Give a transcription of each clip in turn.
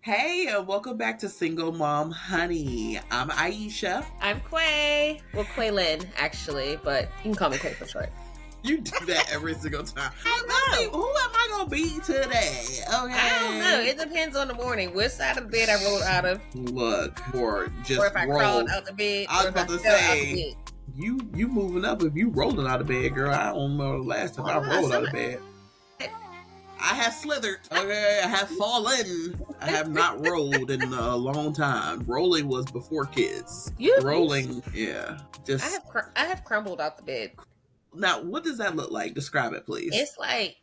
Hey, and welcome back to Single Mom Honey. I'm Aisha. I'm Quay. Well, Quaylin, actually, but you can call me Quay for short. You do that every single time. I know. Who am I going to be today? Okay. I don't know. It depends on the morning. Which side of the bed I rolled out of. Look, or just or if I roll. crawled out the bed. I was about to say, you moving up if you rolling out of bed, girl. I don't know the last time I rolled out of bed. I have slithered. Okay, I have fallen. I have not rolled in a long time. Rolling was before kids. Rolling, yeah. Just I have crumbled out the bed. Now, what does that look like? Describe it, please. It's like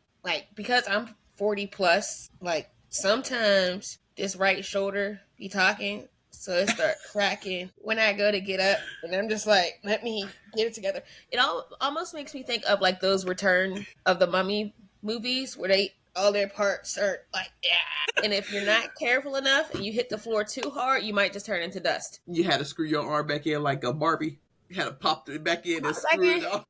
because I'm 40 plus. Like sometimes this right shoulder be talking, so it start cracking when I go to get up, and I'm just like, let me get it together. It almost makes me think of like those Return of the Mummy movies where all their parts are like, yeah. And if you're not careful enough and you hit the floor too hard, you might just turn into dust. You had to screw your arm back in like a Barbie. You had to pop it back in and screw it off.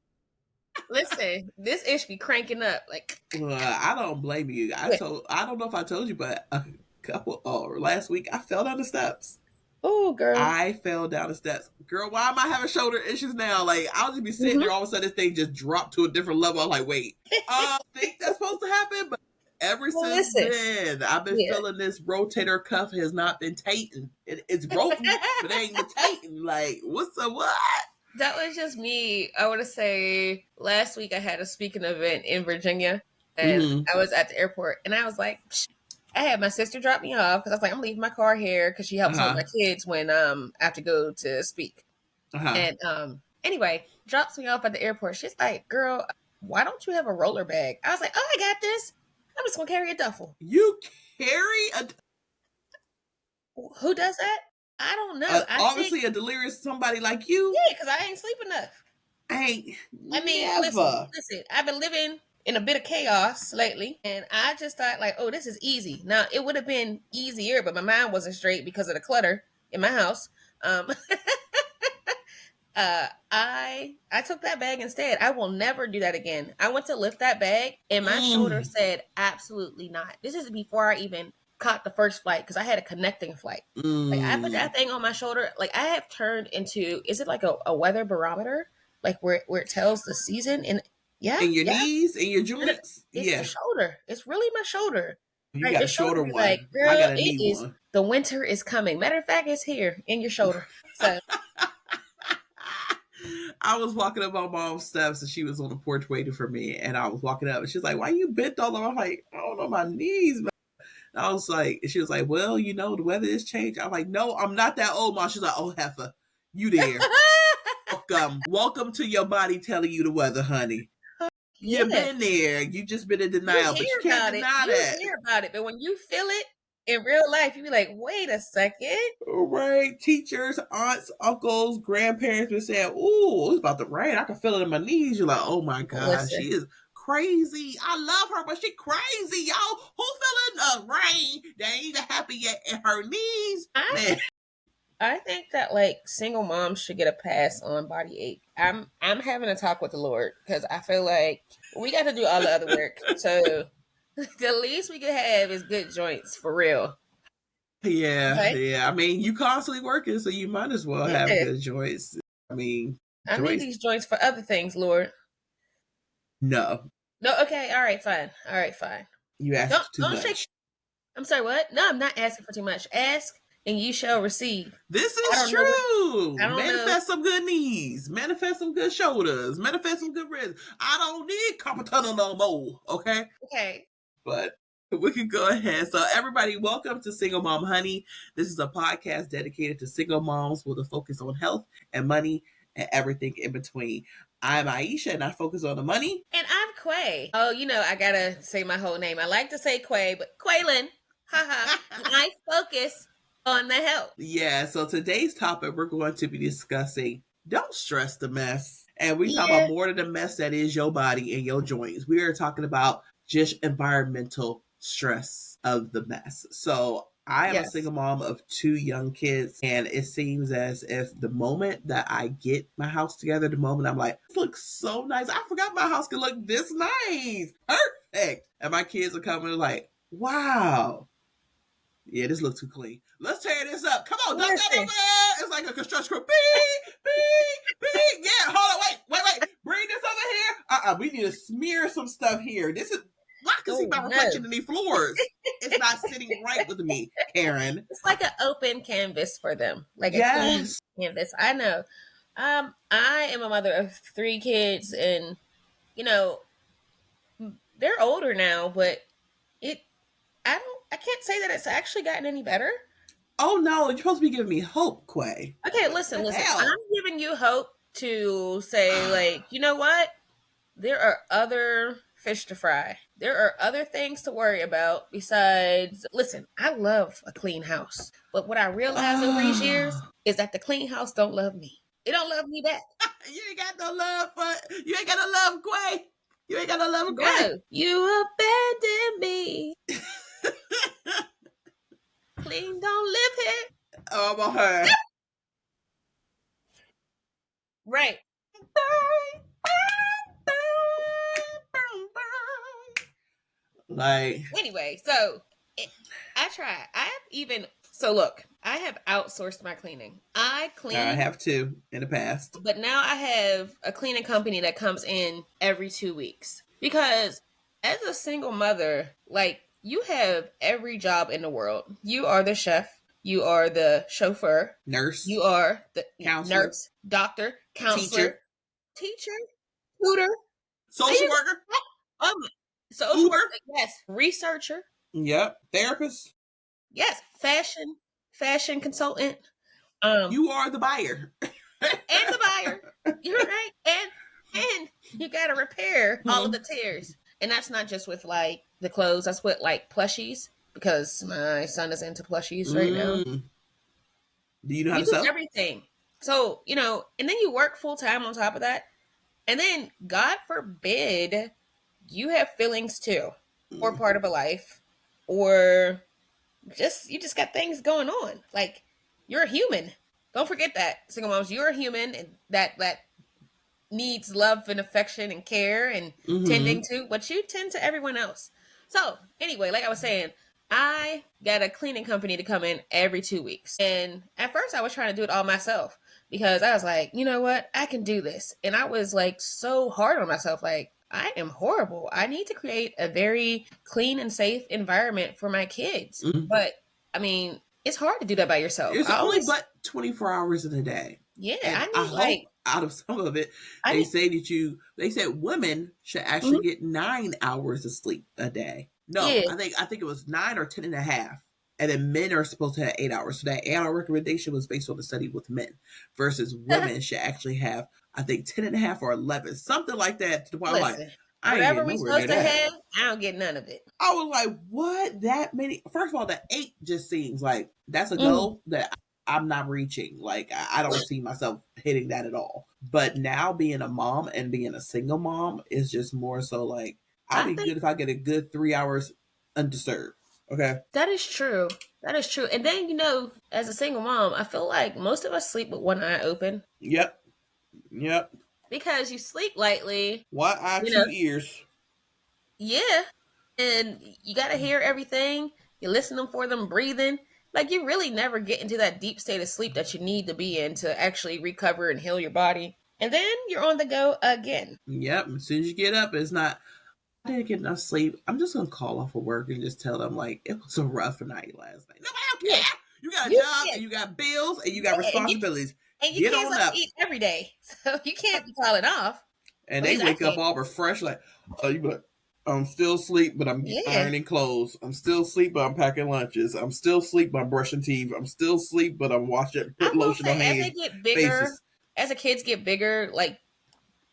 Listen, this ish be cranking up. Like, I don't blame you. I don't know if I told you, but last week I fell down the steps. Oh, girl. I fell down the steps. Girl, why am I having shoulder issues now? Like, I'll just be sitting there, all of a sudden this thing just dropped to a different level. I'm like, wait, I think that's supposed to happen? But ever since then, I've been feeling this rotator cuff has not been tightened. It's broken, but it ain't been tightened. Like, what's the what? That was just me. I want to say last week I had a speaking event in Virginia, and I was at the airport, and I was like, I had my sister drop me off because I was like, I'm leaving my car here because she helps with my kids when I have to go to speak. And anyway, drops me off at the airport. She's like, girl, why don't you have a roller bag? I was like, oh, I got this. I'm just gonna carry a duffel. You carry a? Who does that? I don't know. Obviously, a delirious somebody like you. Yeah, because I ain't sleep enough. Listen, I've been living in a bit of chaos lately, and I just thought like, oh, this is easy. Now, it would have been easier, but my mind wasn't straight because of the clutter in my house. I took that bag instead. I will never do that again. I went to lift that bag, and my shoulder said, absolutely not. This is before I even caught the first flight because I had a connecting flight. Like I put that thing on my shoulder. Like I have turned into, is it like a weather barometer? Like where it tells the season and in your knees and your joints. It's the shoulder. It's really my shoulder. You got a shoulder one. Like, girl, I got a knee one. The winter is coming. Matter of fact, it's here in your shoulder. So I was walking up my mom's steps and she was on the porch waiting for me, and I was walking up and she's like, why you bent all over? I'm like, I don't know, my knees, man. I was like, she was like, well, you know, the weather is changing. I'm like, no, I'm not that old, Mom. She's like, oh, heifer, you there. Welcome to your body telling you the weather, honey. You've been there. You just been in denial, but you can't deny that. You hear about it, but when you feel it in real life, you be like, wait a second. Right. Teachers, aunts, uncles, grandparents been saying, ooh, it's about to rain. I can feel it in my knees. You're like, oh my God, she is crazy. I love her, but she crazy, y'all. Who feeling rain that ain't even happy yet in her knees? I think that like single moms should get a pass on body ache. I'm having a talk with the Lord because I feel like we got to do all the other work. So the least we could have is good joints for real. Yeah, okay? Yeah. I mean, you constantly working, so you might as well have good joints. I mean, I need these joints for other things, Lord. No. Okay. All right. Fine. You asked too much. I'm sorry. What? No, I'm not asking for too much. Ask and you shall receive. This is true. Manifest some good knees. Manifest some good shoulders. Manifest some good wrists. I don't need carpal tunnel no more. Okay. Okay. But we can go ahead. So everybody, welcome to Single Mom Honey. This is a podcast dedicated to single moms with a focus on health and money and everything in between. I'm Aisha, and I focus on the money. And I'm Quay. Oh, you know, I gotta say my whole name. I like to say Quay, but Quaylin. Haha. I focus on the health. Yeah, so today's topic, we're going to be discussing don't stress the mess. And we talk about more than the mess that is your body and your joints. We are talking about just environmental stress of the mess. So I am a single mom of 2 young kids, and it seems as if the moment that I get my house together, the moment I'm like, this looks so nice. I forgot my house could look this nice. Perfect. And my kids are coming like, wow, Yeah, this looks too clean. Let's tear this up. Come on, dump that Listen. over there. It's like a construction crew. Beep, beep, beep. Yeah, hold on, wait. Bring this over here. We need to smear some stuff here. This is, I can see my reflection in these floors. It's not sitting right with me, Karen. It's like an open canvas for them, like a clean canvas. I know. I am a mother of 3 kids, and you know, they're older now, but I can't say that it's actually gotten any better. Oh no, you're supposed to be giving me hope, Quay. Okay, listen. I'm giving you hope to say, like, you know what? There are other fish to fry. There are other things to worry about besides. Listen, I love a clean house, but what I realized over these years is that the clean house don't love me. It don't love me back. You ain't got no love for. You ain't got no love, Quay. You ain't got no love, Quay. No, you abandoned me. Clean don't live here. Oh, I'm on her. Right. Like, anyway, so I try. Look, I have outsourced my cleaning. I clean. I have too in the past. But now I have a cleaning company that comes in every 2 weeks. Because as a single mother, like, you have every job in the world. You are the chef. You are the chauffeur. Nurse. You are the counselor. Nurse, doctor, counselor, teacher, tutor, social worker. Social worker. Yes. Researcher. Yep. Therapist. Yes. Fashion consultant. You are the buyer. And the buyer. You're right. And you gotta repair all of the tears. And that's not just with like the clothes, that's with like plushies, because my son is into plushies right now. Do you know how to sew? Everything. So, and then you work full time on top of that. And then, God forbid, you have feelings too, or part of a life, or you just got things going on. Like, you're a human. Don't forget that, single moms. You're a human, and that needs love and affection and care and tending to, but you tend to everyone else. So, anyway, like I was saying, I got a cleaning company to come in every 2 weeks. And at first I was trying to do it all myself because I was like, you know what? I can do this. And I was like so hard on myself. Like, I am horrible. I need to create a very clean and safe environment for my kids. But I mean, it's hard to do that by yourself. It's only but 24 hours in a day. Yeah. And I hope out of some of it, they said women should actually get 9 hours of sleep a day. No, yeah. I think it was 9 or 10 and a half. And then men are supposed to have 8 hours. So that 8-hour recommendation was based on the study with men versus women should actually have, I think, 10 and a half or 11, something like that. To the point like, whatever we're supposed to have, I don't get none of it. I was like, what? That many? First of all, the 8 just seems like that's a goal that I'm not reaching. Like, I don't see myself hitting that at all. But now being a mom and being a single mom is just more so like, I'll be good if I get a good 3 hours undisturbed. Okay. That is true. And then, as a single mom, I feel like most of us sleep with one eye open. Yep. Because you sleep lightly. One eye, 2 ears. Yeah. And you got to hear everything. You're listening for them breathing. Like, you really never get into that deep state of sleep that you need to be in to actually recover and heal your body. And then you're on the go again. Yep. As soon as you get up, it's not, I didn't get enough sleep. I'm just going to call off of work and just tell them, like, it was a rough night last night. Nobody don't care. You got a job and you got bills and you got responsibilities. And you can't eat every day. So you can't be calling off. And they wake up all refreshed, like, I'm still asleep, but I'm ironing clothes. I'm still asleep, but I'm packing lunches. I'm still asleep, but I'm brushing teeth. I'm still asleep, but I'm put lotion on hands. As they get bigger, as the kids get bigger, like,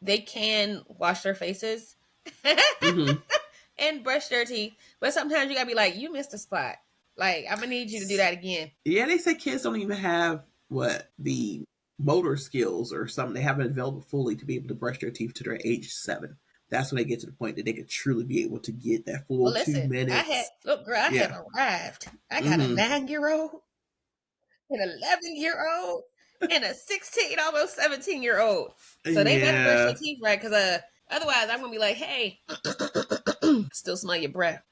they can wash their faces and brush their teeth. But sometimes you gotta be like, you missed a spot. Like, I'm gonna need you to do that again. Yeah, they say kids don't even have the motor skills or something. They haven't developed fully to be able to brush their teeth to their age 7. That's when they get to the point that they could truly be able to get that full 2 minutes. I have arrived. I got a 9-year-old, an 11-year-old, and a 16, almost 17-year-old. So they better brush their teeth right, because otherwise I'm gonna be like, hey, still smell your breath.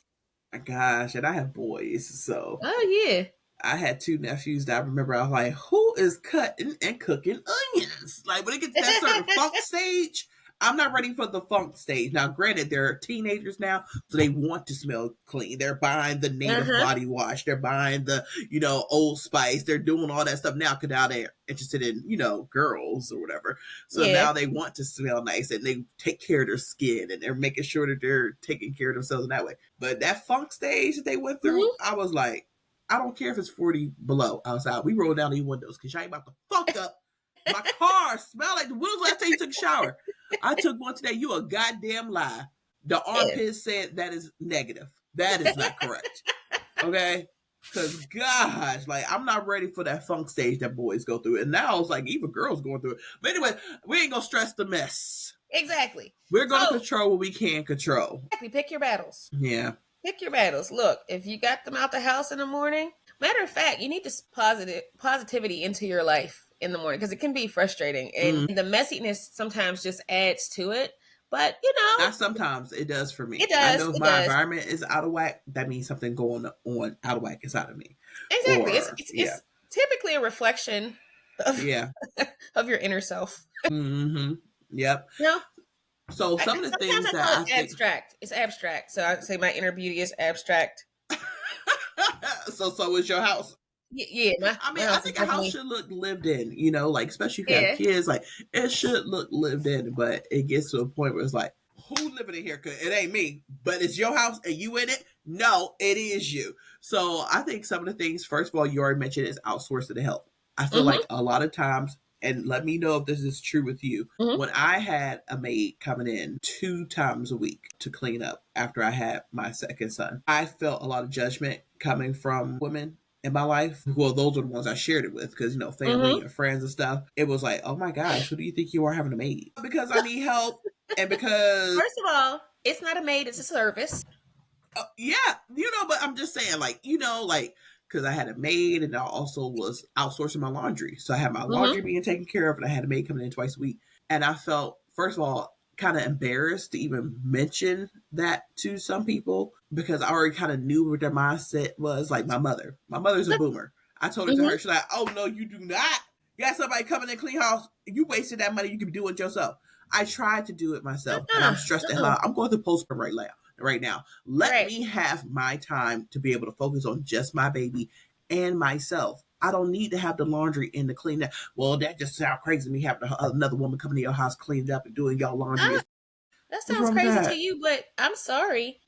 Gosh, and I have boys, so Oh yeah. I had two nephews that I remember I was like, who is cutting and cooking onions? Like when it gets to that certain funk stage, I'm not ready for the funk stage. Now, granted, they're teenagers now, so they want to smell clean. They're buying the native Uh-huh. body wash. They're buying the, Old Spice. They're doing all that stuff now because now they're interested in, girls or whatever. So Yeah. now they want to smell nice and they take care of their skin and they're making sure that they're taking care of themselves in that way. But that funk stage that they went through, Mhm. I was like, I don't care if it's 40 below outside. We roll down these windows because y'all ain't about to fuck up my car. Smell like, when was the last time you took a shower? I took one today. You a goddamn lie. The Yeah. armpit said that is negative. That is not correct. Okay? Because, gosh, like, I'm not ready for that funk stage that boys go through. And now it's like, even girls going through it. But anyway, we ain't going to stress the mess. Exactly. We're going to So control what we can control. exactly, pick your battles. Yeah. Pick your battles. Look, if you got them out the house in the morning, matter of fact, you need this positivity into your life in the morning because it can be frustrating and the messiness sometimes just adds to it. But Not sometimes. It does for me. it I does. know if It my does. environment is out of whack, that means something going on out of whack inside of me. Exactly. It's Or it's, yeah, it's typically a reflection of yeah, of your inner self. mm-hmm, yep. You know, So some of the sometimes things I call that I it think. abstract. It's abstract. So I say my inner beauty is abstract. So is your house. Yeah, I my mean, I house is think a house definitely should look lived in. Like especially if you have yeah. kids, like it should look lived in. But it gets to a point where it's like, who living in here? Cause it ain't me, but it's your house and you in it. No, it is you. So I think some of the things, first of all, you already mentioned is outsourcing the help. I feel Mm-hmm. like a lot of times, and let me know if this is true with you. Mm-hmm. When I had a maid coming in 2 times a week to clean up after I had my second son, I felt a lot of judgment coming from women in my life. Well, those are the ones I shared it with because, family Mm-hmm. and friends and stuff. It was like, oh my gosh, who do you think you are having a maid? Because I need help and because First of all, it's not a maid; it's a service. yeah, but I'm just saying, like, like, because I had a maid and I also was outsourcing my laundry. So I had my Mm-hmm. laundry being taken care of and I had a maid coming in twice a week. And I felt, first of all, kind of embarrassed to even mention that to some people because I already kind of knew what their mindset was. Like my mother. My mother's a boomer. I told it to Mm-hmm. her. She's like, oh, no, you do not. You got somebody coming in clean house. You wasted that money. You can do it yourself. I tried to do it myself and I'm Uh-uh. stressed the hell Uh-uh. out. I'm going through postpartum right now. Let Right. me have my time to be able to focus on just my baby and myself. I don't need to have the laundry and the clean up. Well, that just sounds crazy. Me having another woman coming to your house cleaned up and doing y'all laundry. Ah, that What's sounds wrong with crazy to that? you, but I'm sorry.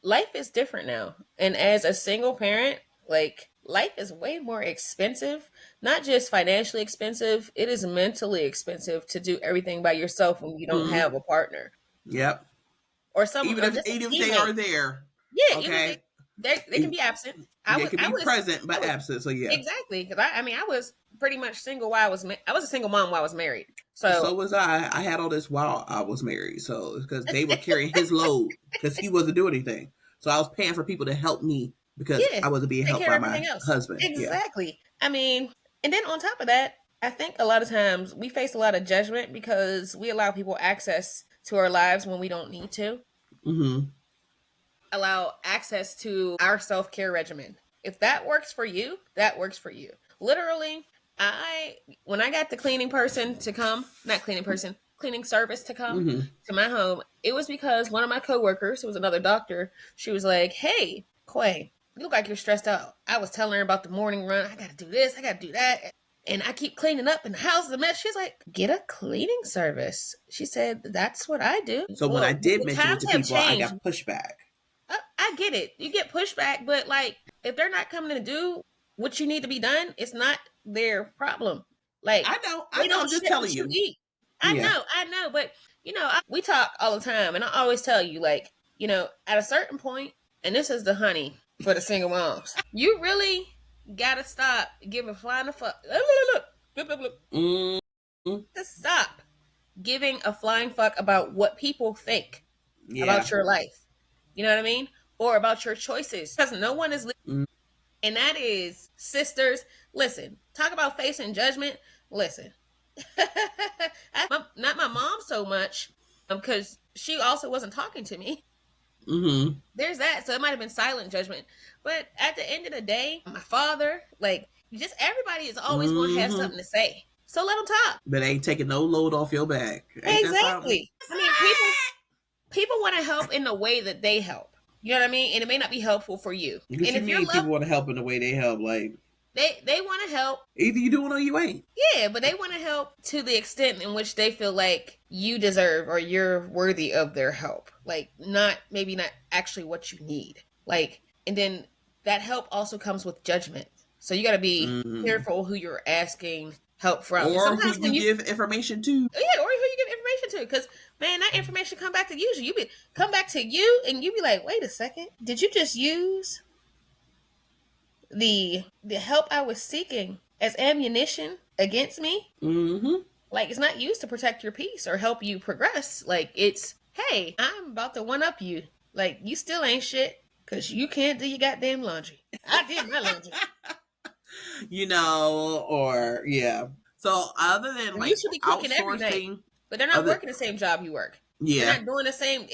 Life is different now. And as a single parent, like life is way more expensive. Not just financially expensive, it is mentally expensive to do everything by yourself when you don't Mm, have a partner yep. or some Even or if just a even if they teammate. are there, Yeah, even if okay. they can be absent. They could I be was present I but was absent. So yeah. exactly because I was pretty much single while I was a single mom while I was married. So So was I. I had all this while I was married. So because they were carrying his load because he wasn't doing anything. So I was paying for people to help me because yeah, I wasn't being take helped care by of everything my else. husband. Yeah. Exactly. I mean, and then on top of that, I think a lot of times we face a lot of judgment because we allow people access to our lives when we don't need to. Mm-hmm. Allow access to our self-care regimen. If that works for you, that works for you. Literally, I when I got the cleaning service to come Mm-hmm. to my home, it was because one of my coworkers, who was another doctor, she was like, "Hey, Quay, you look like you're stressed out." I was telling her about the morning run. I got to do this, I got to do that. And I keep cleaning up and the house is a mess. She's like, get a cleaning service. She said, that's what I do. So when I Well, did the mention it times to have people, I changed. got pushback. I get it. You get pushback, but like if they're not coming to do what you need to be done, it's not their problem. Like I they know. don't I'm just shit telling what you you. eat. Yeah. I know, but we talk all the time, and I always tell you, like, at a certain point, and this is the honey for the single moms, you really gotta stop giving flying a fuck. Mm-hmm. Just stop giving a flying fuck about what people think Yeah. about your life. You know what I mean? Or about your choices. Because no one is Mm-hmm. and that is sisters. Listen, talk about facing judgment. Listen, not my mom so much because she also wasn't talking to me. Mm-hmm. There's that. So it might have been silent judgment. But at the end of the day, my father, like, just everybody is always going to have Mm-hmm. something to say. So let them talk. But ain't taking no load off your back. Ain't that something? Exactly. I mean, people want to help in the way that they help. You know what I mean? And it may not be helpful for you. What And you if you're mean people love, want to help in the way they help? Like, they want to help. either you doing or you ain't. Yeah, but they want to help to the extent in which they feel like you deserve or you're worthy of their help. Like, maybe not actually what you need. Like, and then that help also comes with judgment. So you got to be careful who you're asking help from. And Or sometimes who when you give information to. yeah, or who you give information to, because man, that information come back to you. Come back to you, and you be like, wait a second, did you just use the help I was seeking as ammunition against me? Mm-hmm. Like, it's not used to protect your peace or help you progress. Like, it's, hey, I'm about to one up you. Like, you still ain't shit because you can't do your goddamn laundry. I did my laundry. You know, or yeah. So other than And you like should be cooking every night, outsourcing, but they're not other working the same job you work. They're yeah, not doing the same.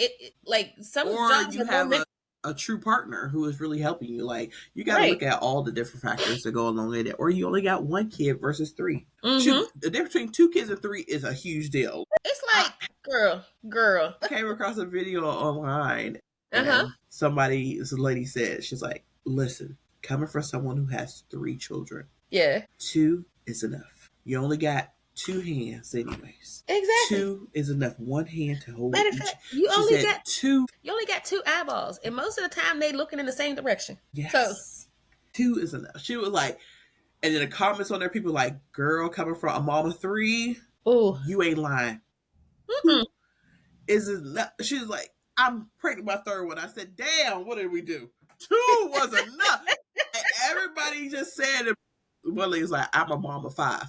Like some or jobs you are more have a true partner who is really helping you. Like you got to right. look at all the different factors that go along with it. Or you only got one kid versus three. Mm-hmm. Shoot, the difference between 2 kids and 3 is a huge deal. It's like, girl. I came across a video online, Uh-huh. and this lady said, she's like, listen, coming from someone who has 3 children, Yeah. 2 is enough. You only got 2 hands, anyways. Exactly. 2 is enough. One hand to hold Matter of each. fact, you She only said got 2. You only got 2 eyeballs, and most of the time they looking in the same direction. Yes. So 2 is enough. She was like, and then the comments on there, people like, girl, coming from a mom of 3, ooh. you ain't lying. Mm-mm. Is enough. She was like, I'm pregnant my 3rd one. I said, damn, what did we do? 2 was enough. And everybody just said it. One lady's like, I'm a mom of 5.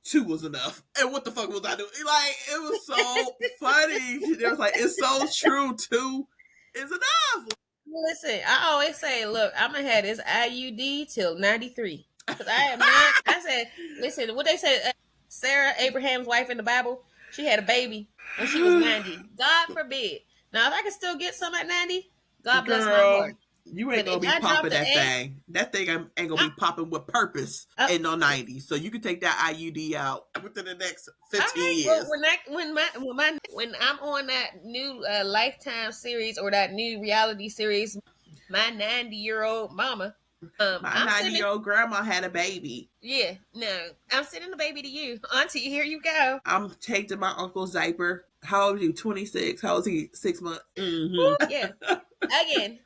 2 was enough. And what the fuck was I doing? Like, it was so funny. They was like, it's so true. 2 is enough. Listen, I always say, look, I'm gonna have this IUD till 93. Because I am not. I said, listen, what they said, Sarah, Abraham's wife in the Bible, she had a baby when she was 90. God forbid. Now, if I can still get some at 90, God bless my heart. You ain't But gonna if be I drop popping the that egg- thing. That thing ain't gonna be popping with purpose in no 90s. So you can take that IUD out within the next 15 years. Well, when I'm on that new Lifetime series or that new reality series, my 90-year-old mama, My 90-year-old grandma had a baby. Yeah, no, I'm sending the baby to you, Auntie. Here you go. I'm taking my uncle's diaper. How old are you? 26. How old is he? 6 months. Mm-hmm. Yeah. Again,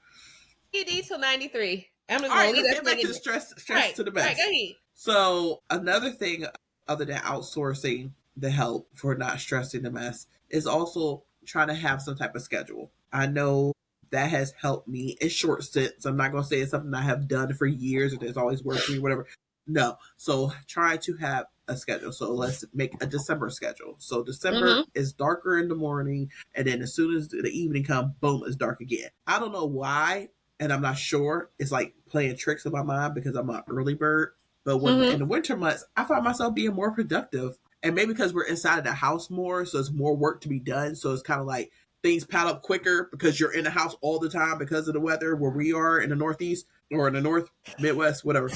you need till 93. I'm just gonna let's get back to the stress right, to the best. Right, go ahead. So another thing, other than outsourcing the help for not stressing the mess, is also trying to have some type of schedule. I know that has helped me in short stints. I'm not gonna say it's something I have done for years and it's always worked for me, whatever. No. So trying to have a schedule. So let's make a December schedule. So December is darker in the morning, and then as soon as the evening comes, boom, it's dark again. I don't know why, and I'm not sure. It's like playing tricks in my mind because I'm an early bird. But when in the winter months, I find myself being more productive. And maybe because we're inside of the house more, so it's more work to be done. So it's kind of like things pile up quicker because you're in the house all the time because of the weather where we are in the Northeast or in the North, Midwest, whatever.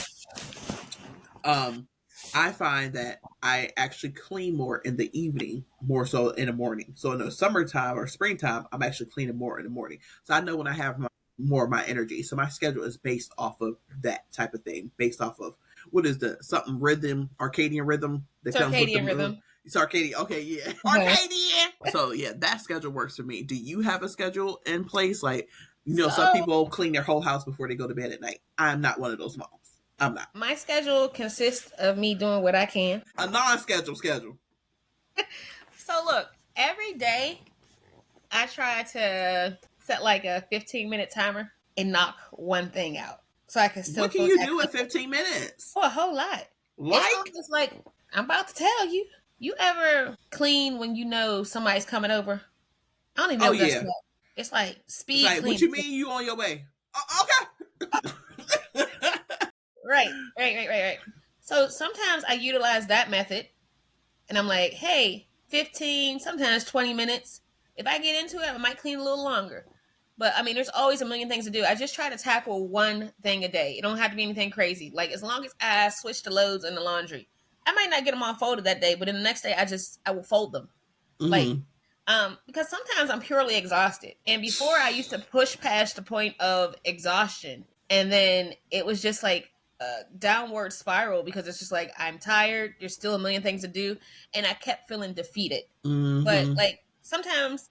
I find that I actually clean more in the evening, more so in the morning. So in the summertime or springtime, I'm actually cleaning more in the morning. So I know when I have more of my energy. So my schedule is based off of that type of thing, based off of what is the something rhythm, circadian rhythm that comes with the moon. Rhythm. Circadian. Okay, yeah. Circadian. So yeah, that schedule works for me. Do you have a schedule in place? Like, you know, some people clean their whole house before they go to bed at night. I'm not one of those moms. I'm not. My schedule consists of me doing what I can. A non-schedule schedule. So look, every day I try to set like a 15-minute timer and knock one thing out. So I can still. What can you do in 15 minutes? Oh, a whole lot. It's like I'm about to tell you. You ever clean when you know somebody's coming over? I don't even know. Yeah. It's like speed. It's like, what you mean you on your way? Okay. Right. So sometimes I utilize that method, and I'm like, hey, 15, sometimes 20 minutes. If I get into it, I might clean a little longer. But I mean, there's always a million things to do. I just try to tackle one thing a day. It don't have to be anything crazy. Like as long as I switch the loads in the laundry, I might not get them all folded that day, but then the next day I will fold them. Like, because sometimes I'm purely exhausted. And before I used to push past the point of exhaustion, and then it was just like a downward spiral because it's just like I'm tired. There's still a million things to do, and I kept feeling defeated. But like sometimes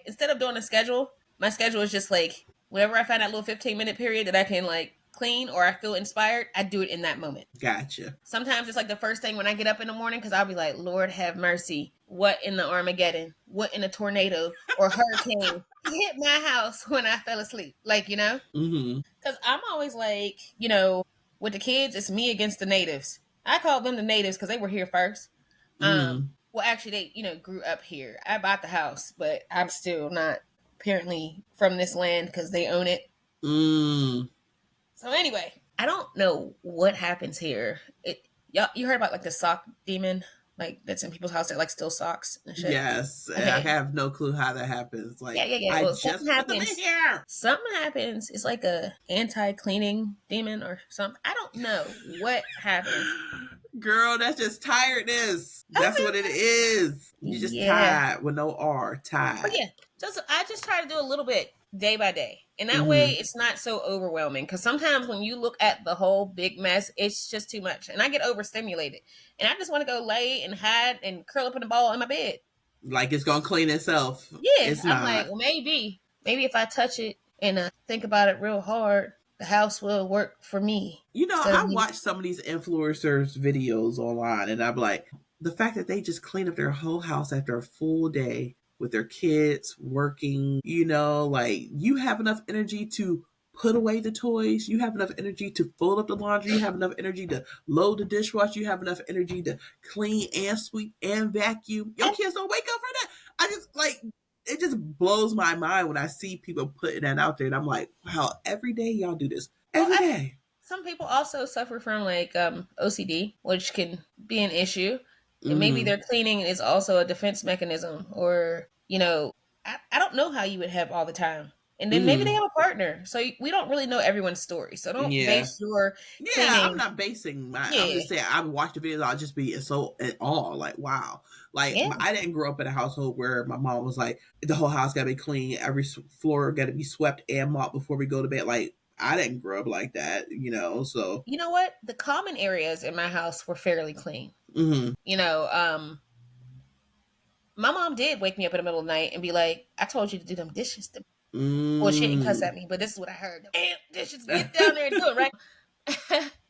instead of doing a schedule, my schedule is just like whenever I find that little 15-minute period that I can like clean or I feel inspired, I do it in that moment. Gotcha. Sometimes it's like the first thing when I get up in the morning because I'll be like, Lord have mercy. What in the Armageddon? What in a tornado or hurricane hit my house when I fell asleep? Like, you know? Because I'm always like, you know, with the kids, it's me against the natives. I call them the natives because they were here first. Well, actually, they, you know, grew up here. I bought the house, but I'm still not apparently from this land because they own it. So anyway, I don't know what happens here. You heard about like the sock demon, like that's in people's house that like steal socks and shit. Yes, Okay. I have no clue how that happens. Like, yeah. I Well, just something put happens. them in here. Something happens. It's like a anti-cleaning demon or something. I don't know what happens. Girl, that's just tiredness. That's what it is. You just tired with no R. Tired. But yeah, I just try to do a little bit day by day. And that way it's not so overwhelming. Because sometimes when you look at the whole big mess, it's just too much. And I get overstimulated. And I just want to go lay and hide and curl up in a ball in my bed. Like it's going to clean itself. Yeah. It's I'm not. like, well, maybe if I touch it and think about it real hard, the house will work for me. You know, I watch some of these influencers' videos online, and I'm like, the fact that they just clean up their whole house after a full day with their kids working, you know, like you have enough energy to put away the toys. You have enough energy to fold up the laundry. You have enough energy to load the dishwasher. You have enough energy to clean and sweep and vacuum. Your kids don't wake up for that. I just like, it just blows my mind when I see people putting that out there. And I'm like, wow, every day y'all do this. Every day. Some people also suffer from like OCD, which can be an issue. And maybe their cleaning is also a defense mechanism, or, you know, I don't know how you would have all the time. And then maybe they have a partner. So we don't really know everyone's story. So don't base your cleaning. I'm not basing my, I'm just saying, I watch the videos, I'll just be so in awe, like, wow. Like, I didn't grow up in a household where my mom was like, the whole house got to be clean. Every floor got to be swept and mopped before we go to bed. Like, I didn't grow up like that, you know, so. You know what? The common areas in my house were fairly clean. You know, my mom did wake me up in the middle of the night and be like, I told you to do them dishes. Well, she didn't cuss at me, but this is what I heard. Damn, dishes, get down there and do it, right?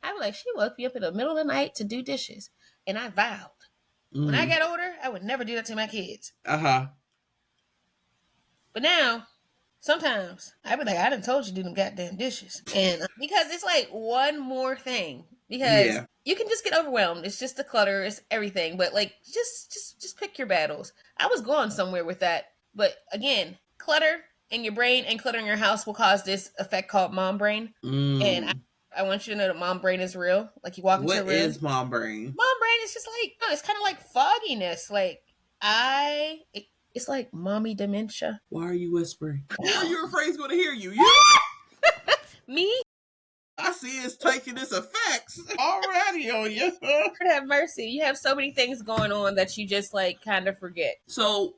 I'm like, she woke me up in the middle of the night to do dishes. And I vowed, when I got older, I would never do that to my kids. But now, sometimes I be like, I done told you to do them goddamn dishes. And because it's like one more thing. Because you can just get overwhelmed. It's just the clutter, it's everything. But like, just pick your battles. I was going somewhere with that. But again, clutter in your brain and clutter in your house will cause this effect called mom brain. And I want you to know that mom brain is real. Like you walk into a room. What is mom brain? Mom brain is just like, it's kind of like fogginess. Like it's like mommy dementia. Why are you whispering? You're afraid he's going to hear you. Me? I see it's taking its effects already on you. Lord have mercy. You have so many things going on that you just like kind of forget. So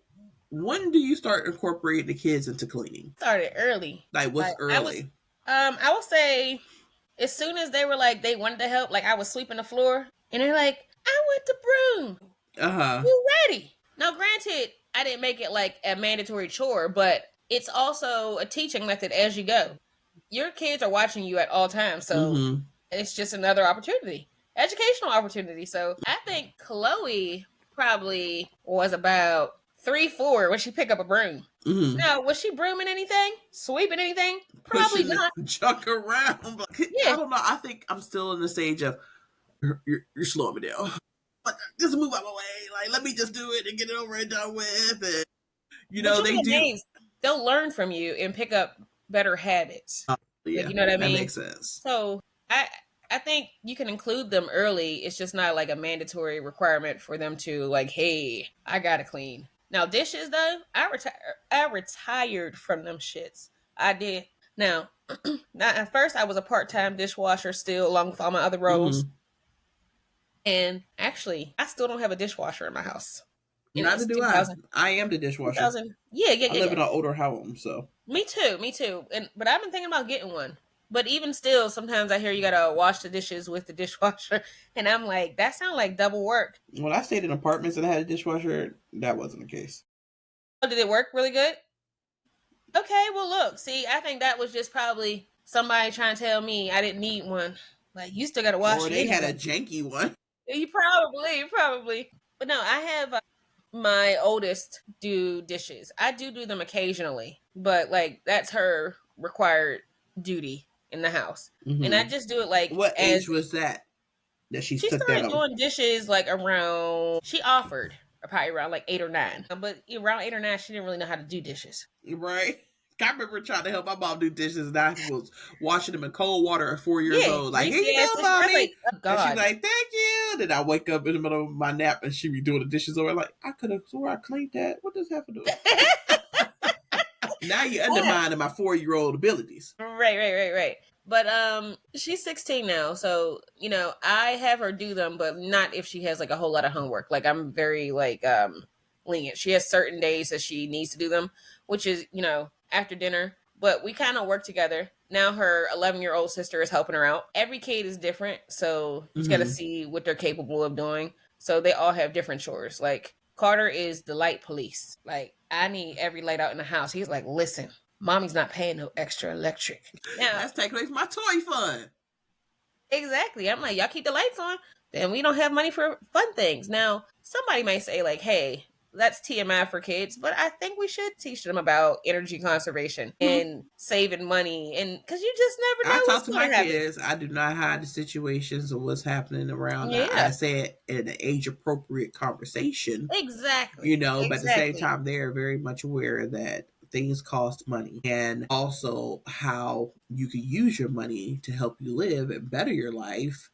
when do you start incorporating the kids into cleaning? Started early. Like what's early? I would say as soon as they were like, they wanted to help, like I was sweeping the floor and they're like, I want the broom. You ready? Now granted, I didn't make it like a mandatory chore, but it's also a teaching method as you go. Your kids are watching you at all times, so it's just another opportunity, educational opportunity. So I think Chloe probably was about 3-4 when she picked up a broom. Now, was she brooming anything? Sweeping anything? Probably not. Junk around. I don't know. I think I'm still in the stage of you're slowing me down. But just move out of my way. Like, let me just do it and get it over and done with. And, you know, they do. They'll learn from you and pick up better habits. Yeah, like, you know what I mean? That makes sense. So I think you can include them early. It's just not like a mandatory requirement for them to like, hey, I gotta clean. Now dishes though, I retired from them shits. I did. Now, at first I was a part-time dishwasher still, along with all my other roles. Mm-hmm. And actually, I still don't have a dishwasher in my house. And Neither it's do I. I am the dishwasher. 2000. Yeah, I live in an older home, so. Me too. But I've been thinking about getting one. But even still, sometimes I hear you gotta wash the dishes with the dishwasher, and I'm like, that sounds like double work. When I stayed in apartments and I had a dishwasher, that wasn't the case. Oh, did it work really good? Okay, well, look, see, I think that was just probably somebody trying to tell me I didn't need one. Like, you still gotta wash. Or they had a janky one. You probably. But no, I have my oldest do dishes. I do them occasionally, but like that's her required duty in the house, and I just do it like. What age was that? That she took started that doing dishes like around. She offered probably around like 8 or 9, but around 8 or 9, she didn't really know how to do dishes. Right. I remember trying to help my mom do dishes, and I was washing them in cold water at 4 years old. Like, here you go, mommy. Like, oh, God. And she's like, thank you. Then I wake up in the middle of my nap, and she be doing the dishes over. Like, I could have swore I cleaned that. What does that have to do? Now you're undermining my 4-year-old abilities. Right. But she's 16 now, so you know I have her do them, but not if she has like a whole lot of homework. Like I'm very like lenient. She has certain days that she needs to do them, which is after dinner. But we kind of work together. Now her 11-year-old sister is helping her out. Every kid is different, so you just got to see what they're capable of doing. So they all have different chores. Like Carter is the light police. Like I need every light out in the house. He's like, listen. Mommy's not paying no extra electric. Now, that's taking away from my toy fund. Exactly. I'm like, y'all keep the lights on, then we don't have money for fun things. Now, somebody might say like, hey, that's TMI for kids, but I think we should teach them about energy conservation and saving money, and because you just never know. I talk to my kids. I do not hide the situations of what's happening around. I say it in an age-appropriate conversation. Exactly. But at the same time, they are very much aware that things cost money, and also how you can use your money to help you live and better your life.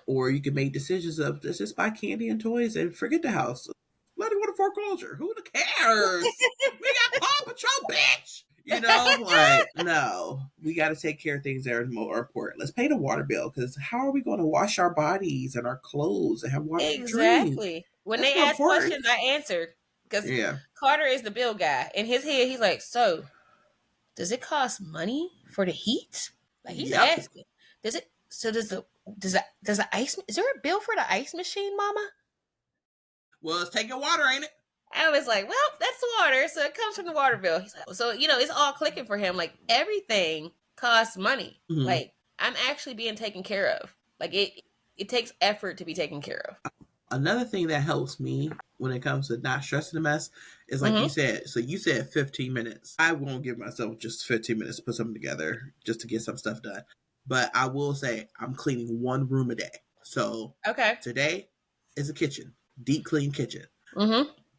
Or you can make decisions of just buy candy and toys and forget the house. Let it go to foreclosure. Who cares? We got Paw Patrol, bitch. Like, no, we got to take care of things that are more important. Let's pay the water bill, because how are we going to wash our bodies and our clothes and have water to drink? Exactly. When they ask questions, I answer. Because Carter is the bill guy. In his head, he's like, so, does it cost money for the heat? Like, he's asking. Does the ice, is there a bill for the ice machine, Mama? Well, it's taking water, ain't it? I was like, well, that's water, so it comes from the water bill. He's like, so, it's all clicking for him. Like, everything costs money. Like, I'm actually being taken care of. Like, it takes effort to be taken care of. Another thing that helps me when it comes to not stressing the mess is like you said. So you said 15 minutes. I won't give myself just 15 minutes to put something together just to get some stuff done. But I will say I'm cleaning one room a day. So today is a kitchen, deep clean kitchen.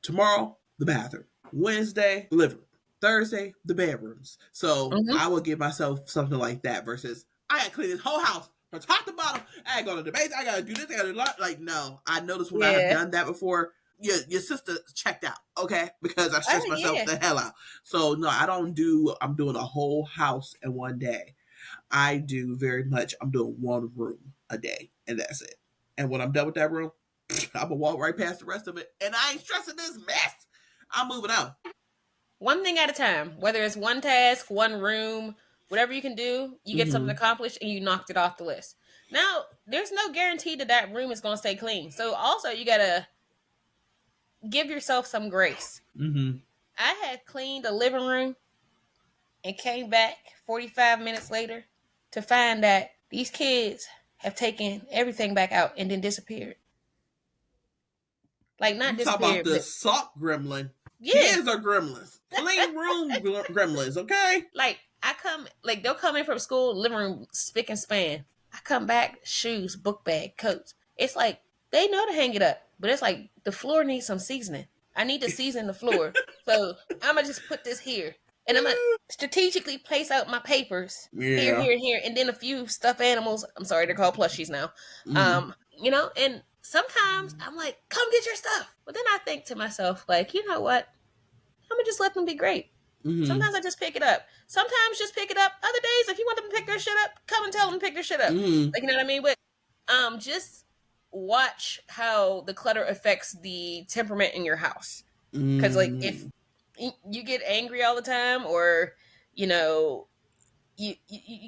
Tomorrow, the bathroom. Wednesday, the living room. Thursday, the bedrooms. So I will give myself something like that versus I got to clean this whole house. From top to bottom, I gotta go to the base. I gotta do this. I gotta do that. Like, no, I noticed when I have done that before. Your sister checked out, okay? Because I stressed myself the hell out. So no, I'm doing a whole house in one day. I'm doing one room a day, and that's it. And when I'm done with that room, I'm gonna walk right past the rest of it, and I ain't stressing this mess. I'm moving on. One thing at a time. Whether it's one task, one room. Whatever you can do, you get something accomplished and you knocked it off the list. Now, there's no guarantee that room is going to stay clean. So also, you got to give yourself some grace. I had cleaned the living room and came back 45 minutes later to find that these kids have taken everything back out and then disappeared. Like, not disappeared. Talk about the sock gremlin. Kids are gremlins. Clean room gremlins, okay? Like, they'll come in from school, living room, spick and span. I come back, shoes, book bag, coats. It's like, they know to hang it up, but it's like, the floor needs some seasoning. I need to season the floor. So, I'm going to just put this here. And I'm going to strategically place out my papers here, and then a few stuffed animals. I'm sorry, they're called plushies now. And sometimes I'm like, come get your stuff. But then I think to myself, like, you know what? I'm going to just let them be great. Sometimes I just pick it up. Sometimes just pick it up. Other days, if you want them to pick their shit up, come and tell them to pick their shit up. Like, you know what I mean? But just watch how the clutter affects the temperament in your house. Because like if you get angry all the time, or you know you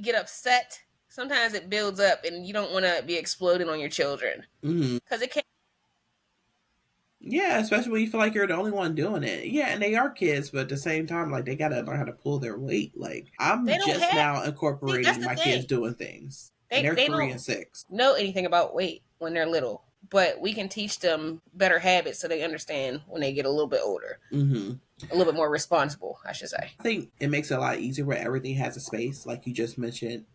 get upset, sometimes it builds up, and you don't want to be exploding on your children because it can't. Yeah, especially when you feel like you're the only one doing it. Yeah, and they are kids, but at the same time, like they gotta learn how to pull their weight. Like I'm just now incorporating my kids doing things. And they're 3 and 6. Know anything about weight when they're little, but we can teach them better habits so they understand when they get a little bit older. A little bit more responsible, I should say. I think it makes it a lot easier where everything has a space, like you just mentioned,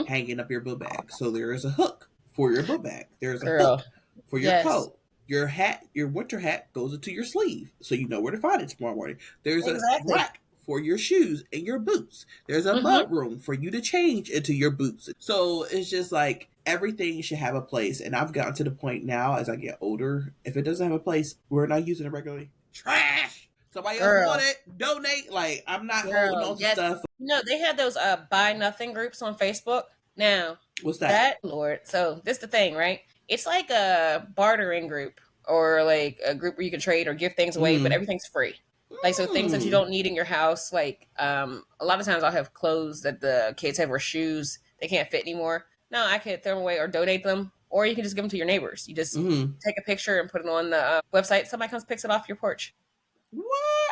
hanging up your book bag. So there is a hook for your book bag. There's a hook for your coat. Your hat, your winter hat goes into your sleeve, so you know where to find it tomorrow morning. There's a rack for your shoes and your boots. There's a mud room for you to change into your boots. So it's just like everything should have a place. And I've gotten to the point now as I get older, if it doesn't have a place, we're not using it regularly. Trash! Somebody else want it, donate. Like, I'm not holding on to stuff. No, they have those buy nothing groups on Facebook. Now, what's that? Lord. So this is the thing, right? It's like a bartering group, or like a group where you can trade or give things away, but everything's free. Like, so things that you don't need in your house, like a lot of times I'll have clothes that the kids have, or shoes they can't fit anymore. No, I can throw them away or donate them, or you can just give them to your neighbors. You just take a picture and put it on the website. Somebody comes picks it off your porch. What?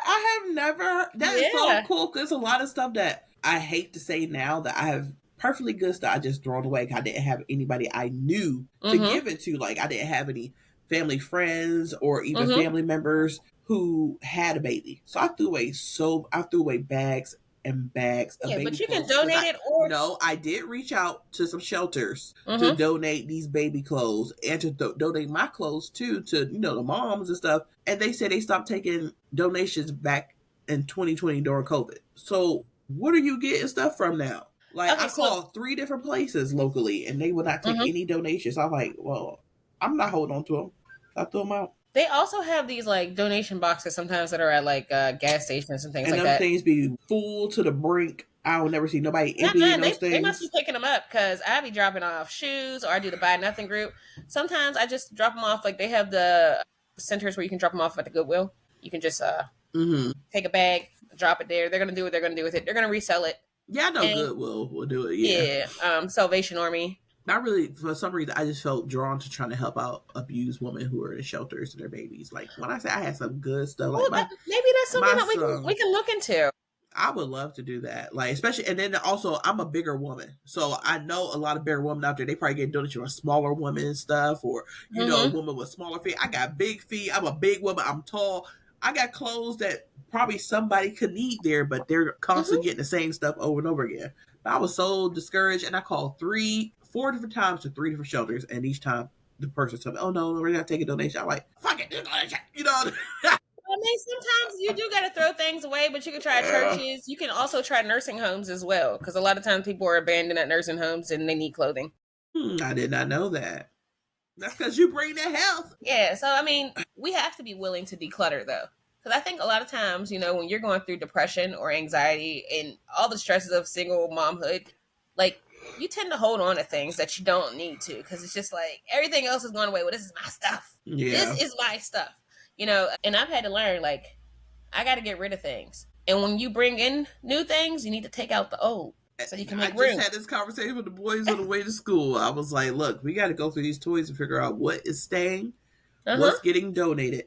I have never. That is so cool, because a lot of stuff that I hate to say now that I have perfectly good stuff I just thrown away. I didn't have anybody I knew to give it to. Like, I didn't have any family friends or even family members who had a baby. So I threw away bags and bags of baby but you clothes. Can donate it, or no, I did reach out to some shelters to donate these baby clothes and to donate my clothes too, to the moms and stuff. And they said they stopped taking donations back in 2020 during COVID. So what are you getting stuff from now? Like, I called 3 different places locally, and they would not take any donations. I'm like, well, I'm not holding on to them. I threw them out. They also have these like donation boxes sometimes that are at like gas stations and things like that. And those things be full to the brink. I will never see nobody emptying those things. They must be picking them up, because I be dropping off shoes, or I do the buy nothing group. Sometimes I just drop them off. Like, they have the centers where you can drop them off at the Goodwill. You can just take a bag, drop it there. They're gonna do what they're gonna do with it. They're gonna resell it. Yeah, I know Goodwill will do it. Yeah. Salvation Army. Not really. For some reason, I just felt drawn to trying to help out abused women who are in shelters and their babies. Like, when I say I had some good stuff, like maybe that's something that we can look into. I would love to do that. Like, especially, and then also, I'm a bigger woman, so I know a lot of bigger women out there. They probably get donated to a smaller woman and stuff, or a woman with smaller feet. I got big feet. I'm a big woman. I'm tall. I got clothes that probably somebody could need there, but they're constantly getting the same stuff over and over again. But I was so discouraged, and I called 4 different times to 3 different shelters, and each time the person told me, "Oh no, we're not taking a donation." I'm like, "Fuck it, I mean, sometimes you do got to throw things away, but you can try churches. You can also try nursing homes as well, because a lot of times people are abandoned at nursing homes and they need clothing. I did not know that. That's because you bring the health. Yeah, so I mean, we have to be willing to declutter, though. Because I think a lot of times, when you're going through depression or anxiety and all the stresses of single momhood, like, you tend to hold on to things that you don't need to, because it's just like, everything else is going away. Well, this is my stuff. Yeah. This is my stuff. And I've had to learn, like, I got to get rid of things. And when you bring in new things, you need to take out the old, so you can make room. I just had this conversation with the boys on the way to school. I was like, look, we got to go through these toys and figure out what is staying, what's getting donated,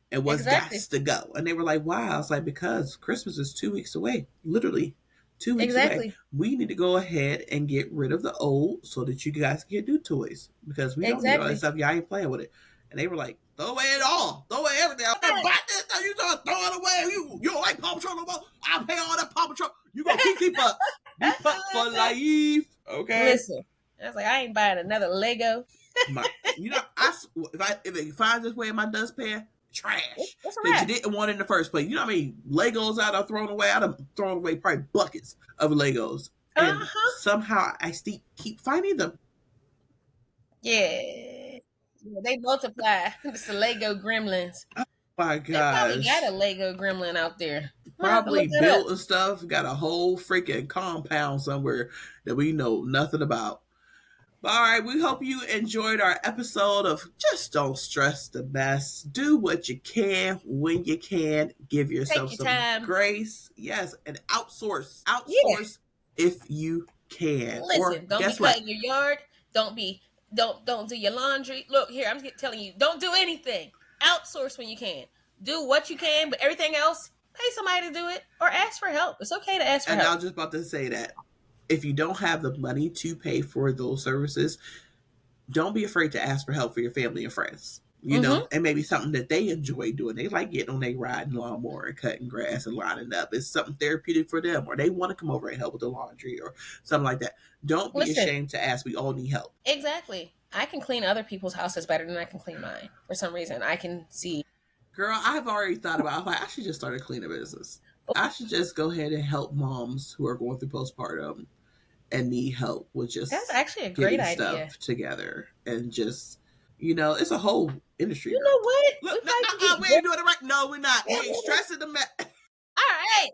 and what's got to go. And they were like, wow. I was like, because Christmas is 2 weeks away. Literally 2 weeks away. We need to go ahead and get rid of the old so that you guys can get new toys, because we don't need all that stuff. Y'all ain't playing with it. And they were like, throw away it all. Throw away everything. I'm going to buy this stuff. You start throwing it away. You don't like Paw Patrol no more? I'll pay all that Paw Patrol. You going to keep up. Keep up for life. Okay? Listen. I was like, I ain't buying another Lego. If it finds its way in my dustpan, trash. That you didn't want in the first place. You know what I mean? Legos I'd have thrown away. I'd have thrown away probably buckets of Legos. And somehow I still keep finding them. Yeah. They multiply. It's the Lego gremlins. Oh my gosh. They probably got a Lego gremlin out there. Probably built and stuff. Got a whole freaking compound somewhere that we know nothing about. But all right, we hope you enjoyed our episode of Just Don't Stress the Mess. Do what you can when you can. Give yourself some grace. Yes, and outsource. Outsource if you can. Listen, don't be cutting your yard. Don't do your laundry. Look here, I'm telling you, don't do anything. Outsource when you can. Do what you can, but everything else, pay somebody to do it or ask for help. It's okay to ask for help. And I was just about to say that. If you don't have the money to pay for those services, don't be afraid to ask for help for your family and friends. You know, and maybe something that they enjoy doing. They like getting on their riding lawnmower and cutting grass and lining up. It's something therapeutic for them, or they want to come over and help with the laundry or something like that. Don't be ashamed to ask. We all need help. Exactly. I can clean other people's houses better than I can clean mine. For some reason, I can see. Girl, I've already thought about, I should just start a cleaner business. I should just go ahead and help moms who are going through postpartum and need help with just that's actually a great idea. Stuff together and just, you know, it's a whole industry. You know what? Look, we ain't doing it right. No, we're not. We ain't stressing the mess. All right.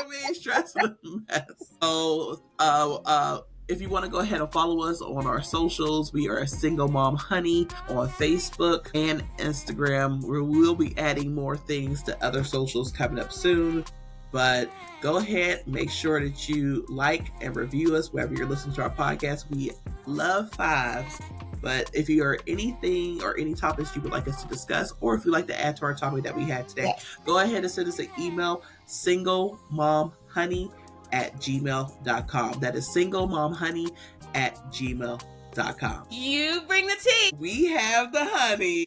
We ain't stressing the mess. So, if you want to go ahead and follow us on our socials, we are Single Mom Honey on Facebook and Instagram. We will be adding more things to other socials coming up soon. But go ahead, make sure that you like and review us wherever you're listening to our podcast. We love fives. But if you are anything or any topics you would like us to discuss, or if you'd like to add to our topic that we had today, go ahead and send us an email, singlemomhoney@gmail.com. That is singlemomhoney@gmail.com. You bring the tea. We have the honey.